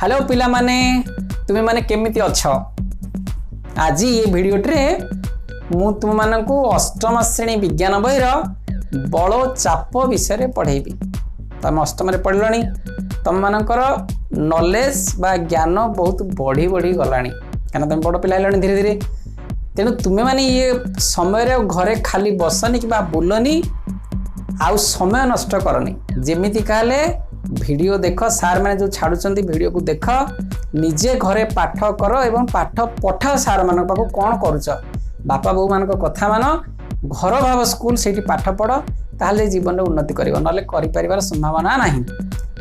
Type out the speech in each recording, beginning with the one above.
Hello पिला माने तुम्हें माने केमिति अच्छ आज ये वीडियोटे मु तुम मानकु अष्टम श्रेणी विज्ञान बहिर बल चाप विषय पढ़ेबी। तुम अष्टम पढ़ल तुम मानकर नॉलेज बा ज्ञान बहुत बढ़ी बढ़ी गलानी क्या तुम बड़ पिला धीरे धीरे। तेणु तुम्हें माने ये समय घरे खाली बसनी कि बुलनी आउ समय नष्ट करनी। जेमिति कहले वीडियो देख सार मैंने जो छाड़ुंट वीडियो को देख निजे घरे पाठ कर एवं पाठ पठाओ सार मान पाक कौन करुच बापा बो मान कथा मान घर भाव स्कूल से पाठ पढ़ ताहले जीवन में उन्नति कर ना संभावना ना।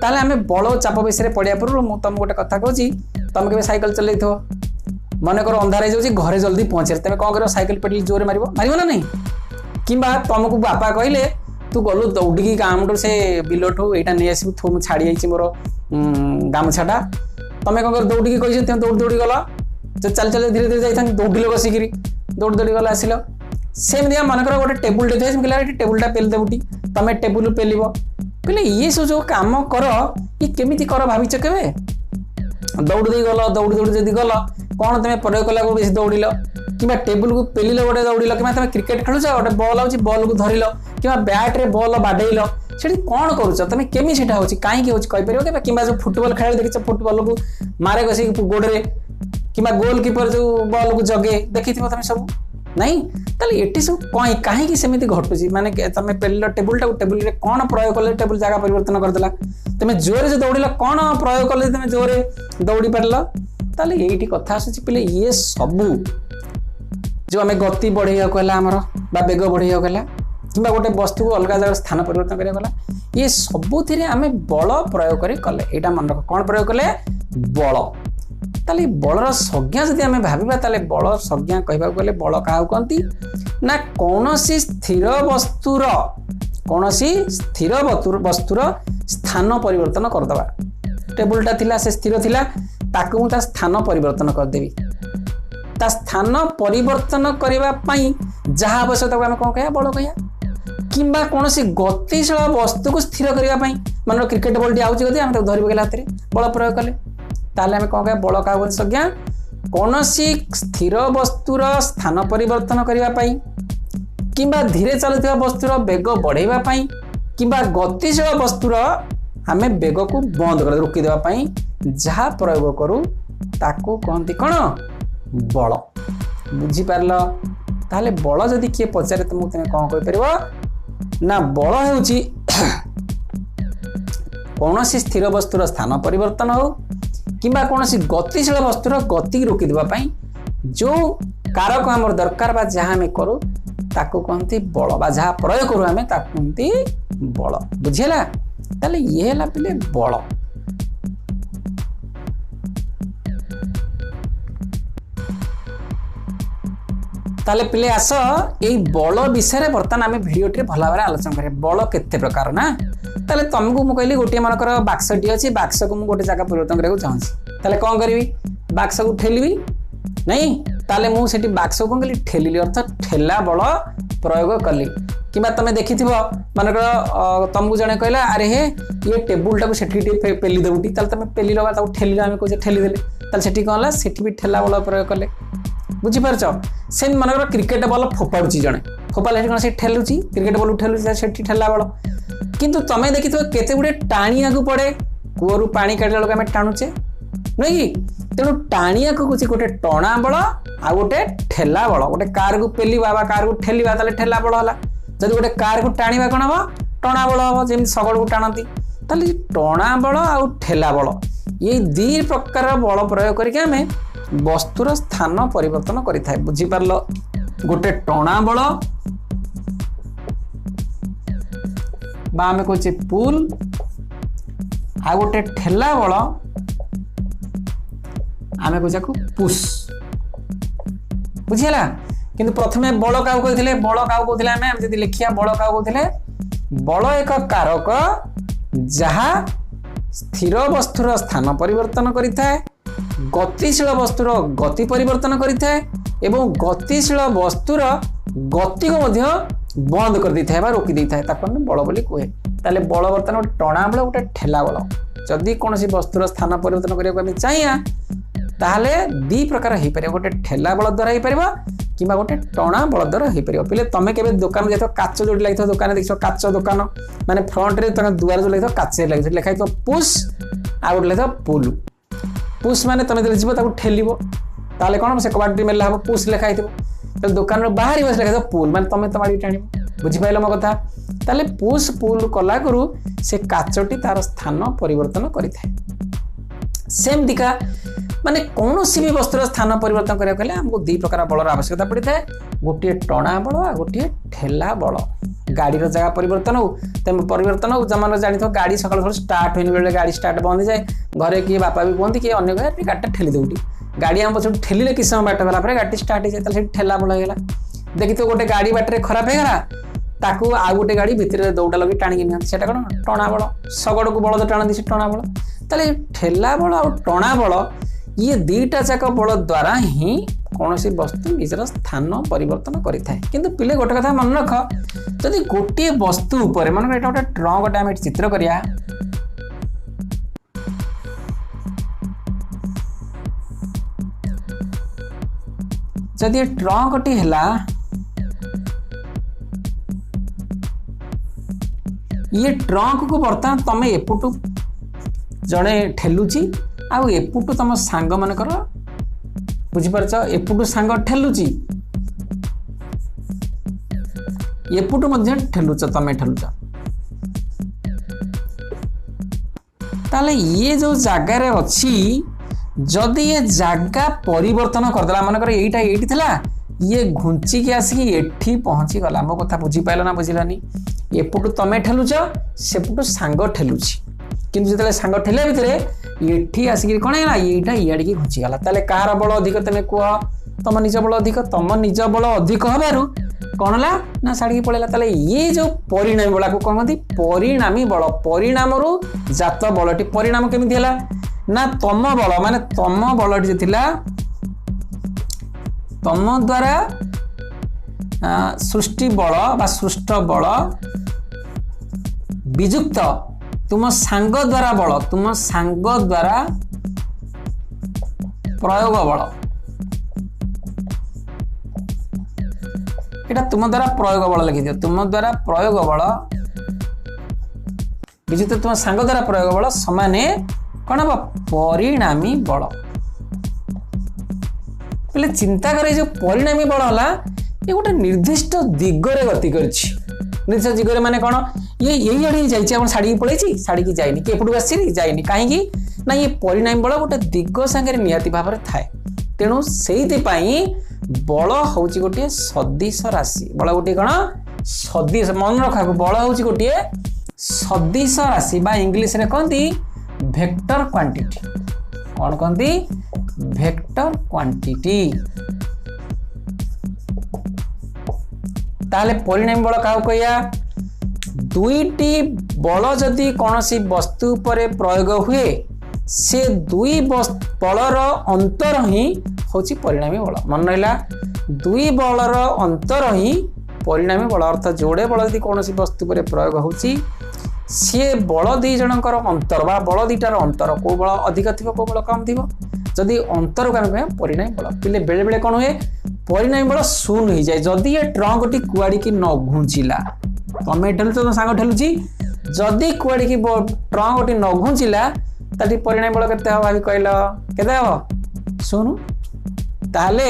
ताहले आम बल चाप विषय पढ़िया पूर्व मुझे तुम गोटे कथा कहूँ तुम के साइकिल चल मन कर अंधार हो घरे जल्दी पहुँचे तुम कौन कर साइकिल पेडल जोर मार ना नहीं कि तुमको बापा कहले तू गलु दौड़ी गाँव से बिलठू यहाँ नहीं आसबू थू छाड़ी जाइए मोर गामछाटा तुम कौन कर दौड़ी कही दौड़ दौड़ी गल चल चल धीरे धीरे जाइए दौड़ बसिकी दौड़ दौड़ी गल आसिल सेमती मनकर गोटे टेबुल टेबुलटा पेल देवटी तुम टेबुल पेल पे ये सब जो कम कर ये केमी कर भाविच के दौड़ दे गल दौड़ दौड़ जब गल कौन तुम प्रयोग कला बेस दौड़ कि टेबुल को पेल गोटे दौड़ कि तुम क्रिकेट खेलुच गोटे बल आउची बल को धरल कि बैट रे बल बाडेल से कौन करुच तुम केमी से कहीपर कि जो फुटबल खेल देखी फुटबल को मारे कसी गोड़े कि गोल कीपर जो बल को जगे देखी तुम सब नहीं ताले ये सब कहीं सेमती घटुची माने तुम पेल टेबुलटा टेबुल कौन प्रयोग कले टेबुल जगह परिवर्तन करदेला तुम जोरे जो दौड़ कौन प्रयोग कले तुम जोरे दौड़ी पार ताले ये कथा आसूची पे ये सबू जो आम गति बढ़ाइया कहला आमर बा बेग बढ़ाइया कहला कि गोटे वस्तु को अलग जगह स्थान परिवर्तन करा गला ये सबुथिरे आम बल प्रयोग कले यहाँ मन रख कौन प्रयोग कले बल ताले बलर संज्ञा जदि आम भाविबा ताले बल संज्ञा कहबा गले बल क्या कहती ना कौन स्थिर वस्तुर स्थान परिवर्तन करदबा टेबुलटा थिला से स्थिर थिला ताकू मु ता स्थान परिवर्तन करदेवी ता स्थान परिवर्तन करबा पई जहा आवश्यकता को आम कौन कह बल कह कि कौन गतिशील वस्तु को स्थिर करने मन क्रिकेट बॉल टी आउची आम धर पकड़े हाथ में बल प्रयोग कले ताले आम कौन कह बल क्या संज्ञा कौन स्थिर वस्तुर स्थान परिवर्तन करने कि धीरे चलुवा वस्तुर बेग बढ़ाई कि गतिशील वस्तुर आम बेग को बंद कर रोकीदेवाई जहा प्रयोग करूँ ताकू कहती कौन बल बुझीपार ताहले बल जदि किए पचारे तुमको तुम कौन कहीपर ना बल होउची कौन स्थिर वस्तुर स्थान परिवर्तन हो कि कौन गतिशील वस्तुर गति रोकीदेवाई जो कारक आमर दरकार बा जहाँ आम करूँ ताकू कहती बल बा जहाँ प्रयोग करूँ आम ताकू कहती बल बुझीला ताहले ये है पे बल। ताले पिले आस यही बल विषय बर्तमान आम भिडियो भल भाव आलोचना करें बल केते प्रकार ना ताले तुमको मुझे कहली गोटे मनकर बाक्सटी अच्छी बाक्स को मुझे गोटे जगह परिवर्तन करने चाहूँगी ताले कौन करी बाक्स को ठेलवी नहीं ताले मुझे बाक्स को कौन कली ठेलिली अर्थ ठेला बल प्रयोग कली कि तुम देखि मनकर तुमको जड़े कहला अरे हे ये टेबुलटा को सेठी पेली देवटी तुम पेल ठेल आम कहे ठेलीदे से कौन है सेठी भी ठेला बल प्रयोग कले बुझीपार से मनकर क्रिकेट बल फोपाड़ी जड़े फोपाले कौन से ठेलुची क्रिकेट बल ठेलुची से ठेला बल किंतु तुम देखी केते गुड़े टाणिया को पड़े कूअरु पानी काढ़ला बेलू आम टाणुचे नुहे कि तेणु टाणिया को गोटे टणा बल आ गोटे ठेला बल गोटे कार को पेलिवा कार को ठेलिवा ताले ठेला बल है जब गोटे कार को टाणिवा कौन हम टणा बल हम जमी शगड़ को टाणती ताले टणा बल आ ठेला बल ये दी प्रकार बल प्रयोग करके आम वस्तुर स्थान परिवर्तन करें बुझीपार गोटे टणा बल आम कहे पुल आ गोटे ठेला बल आम कहे पुश बुझीगला किंतु प्रथमे बल क्या कहते बल क्या कहते आम जब लिखिया बल क्या कहते बल एक कारक जहा स्थिर वस्तुर स्थान परिवर्तन करिଥାଏ गतिशील वस्तुर गति परिवर्तन करिଥାଏ एवं गतिशील वस्तुर गति को बंद कर देता है रोकी देता है ताको बल बोली कहे। ताले बल बर्तमान गोटे टणा बल गोटे ठेला बल। जदि कौन वस्तुर स्थान परिवर्तन करने चाहिए ताहले दी प्रकार हो पारे, गोटे ठेला बल द्वारा हो पार कि गोटे टणा बल द्वारा हो पार। पिले तुम के दुकान जाइए काच जो लगे दुकान देख काच दुकान माने फ्रंट रे दुआर जो लगे काच लगे लिखाई पुश आ गोटे लगे पुल। पुश माने तुम जो जीव ठेल ताले कौन से कबाटी मेला हम पुश लिखाई तो दुकान बाहर बस लिखाई पुल माने तुम तो माड़ी टाणी बुझिपाल मो कथा। ताले पुश पुल कला करू से काचटी तार स्थान परिवर्तन करिथाय। सेमतिका माने कौन सी भी वस्तुर स्थान परिवर्तन करने हमको दी प्रकार बलर आवश्यकता पड़ता है, गोटे टणा बल आ गोटे ठेला बल। गाड़ीर जगह परिवर्तन हो तेम परिवर्तन हो जमान जानी गाड़ी सकाल स्टार्ट होने बेले गाड़ी स्टार्ट बंद जाए घरे किए बापा भी कहते किए अन्य घर गाड़ी ठेली दौटी गाड़ी आम पछे ठेलिले किस समय बाट गला गाड़ी स्टार्ट हो जाए ठेला बल होगा। देखी तो गोटे गाड़ी बाटे खराब होगा ताकू आ गोटे गाड़ी भितर दौड़ा लगे टाणी निसे कौन टणा बल। शगड़ को बलद टाणती से टणा बल। ताले ठेला बल और टणा बल ये दीटा जाक बल द्वारा ही कौन सी वस्तु निजर स्थान परिवर्तन करें। किंतु पिले गोटे कथा मन रख, जदि गोटे वस्तु उपर मन एटा गोटे ट्रंक गोटे आम चित्र करिया जदि ट्रंक टी हैला ये ट्रंक को बर्तमान तमे एपुटू जड़े ठेलुची आउ एपुटू तुम सांग मन कर बुझिपारछ एपुटू सांग ठेलुची एपुटू मध्य ठेलुच तमे ठेलुच ताले ये जो जगार अच्छी जदि ये जगह परिवर्तन करदेला मन कर एटा एठी थिला ये घुंची के आसिक एठी पहुंची गला। मो कथा बुझी पाइल ना बुझिलानी एपुटू तमे ठेलुच सेपुटू सांग ठेलुची किंतु जो सांग ठेला भितर ये आसिक कौन है ये इाड़ी की घुंची गला। ताले कहार बल अधिक तुम कह तुम निज बल अधिक तुम निज बल अधिक हबारू कौन है ना साड़ी की पड़ेगा। ताले ये जो परिणामी बल को कौन कहते परिणामी बल परिणाम जात बलटी परिणाम केमिति हैला ना तम बल माने तम बलटी थिला तम द्वारा सृष्टि बल बा सृष्ट बल विजुक्त तुम सांग द्वारा बल तुम सांग द्वारा प्रयोग बल एटा तुम द्वारा प्रयोग बल लिखि दियो तुम द्वारा प्रयोग बल विजुक्त तुम सांग द्वारा प्रयोग बल समाने कौन हम परिणामी बल। पहले चिंता करे जो परिणामी बल है ये गोटे निर्दिष्ट दिगरे गति करछि निर्दिष्ट दिगरे माने कौन ये यही आड़े जाइए साड़ी पलैची साड़ी की जाइनी कि एपटू आसी जाइनी कहीं ना ये परिणामी बल गोटे दिग सांगे निहाती भाव में थाए। तेणु से बल हूँ गोटे सदिश राशि बल गोटे कौन सदिश मन रखा बल हूँ गोटे सदिश राशि बा इंग्लिश रे कहती वेक्टर क्वांटिटी कौन कहती वेक्टर क्वांटिटी। ताले परिणामी बल क्या कहिया दुईटी बल जदि कौन सी वस्तु पर प्रयोग हुए से दुई बलर अंतर ही हूँ परिणामी बल। मन रहा दुई बलर अंतर ही परिणामी बल अर्थात जोड़े बल यदि कौन सी वस्तु पर प्रयोग होची सी बल दी जनकर अंतर बा बल दीटार अंतर को बल अधिक थी को बल कम थी जदि अंतर को परिणामी बल पिले बेले बेले कौन हुए परिणामी बल शून्य हो जाए जदि ये ट्रंक टी कुआड़ी की न घुंचिला तमें ठेलुच तुम सांग ठेलुची जदि कुआड़ी की ट्रंक टी न घुंचिला ताटी परिणामी बल केते भाभी कहल केते हम शून्य। ताहले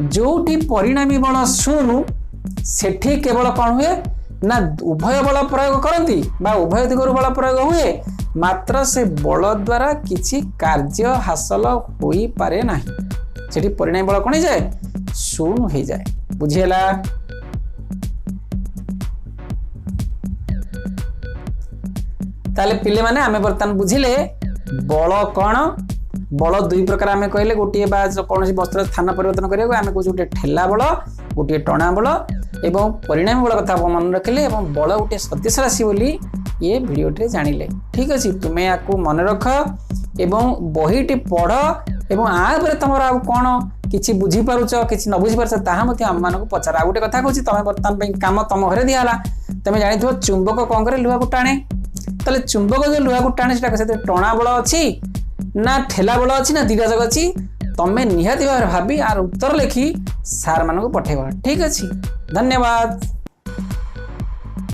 जोटी परिणामी बल शून्य सेठी केवल कौन हुए ना उभय बल प्रयोग करती बा उभय दिगरु बल प्रयोग हुए मात्र से बल द्वारा किछि कार्य हासिल होई पारे नाही सेठी परिणामी बल कौन हो जाए शून्य हो जाए। बुझिएला ताले पिले माने आमे बर्तमान बुझिले बल कौन बल दुई प्रकार आमे कहले गोटे बा कौन वस्त्र स्थान परिवर्तन करिया आमे कहू गोटे ठेला बल गोटे टणा बल एवं परिणामी बल कथा मन रखिले एवं बल गोटे सदिश राशि बोली ये भिडियोटे जानिले। ठीक अच्छे तुम्हें या मन रख एवं बहीटी पढ़ एवं आगे तुम कौन किसी बुझीपारुच कि न बुझीपार ताहा आम मानक पचार। आ गोटे कथा कहूँ तुम बर्तमान कम तुम घर दिहला तुम जानी चुंबक कौन करे लुहा को टाणे ताले चुंबक जो लुहा को टाणे से टणा बल अच्छी ना ठेला बल अच्छी ना दिगा जग अच्छी तमें निहाती भाव भावी आर उत्तर लिखि सार मानक पठेब। ठीक अच्छे धन्यवाद।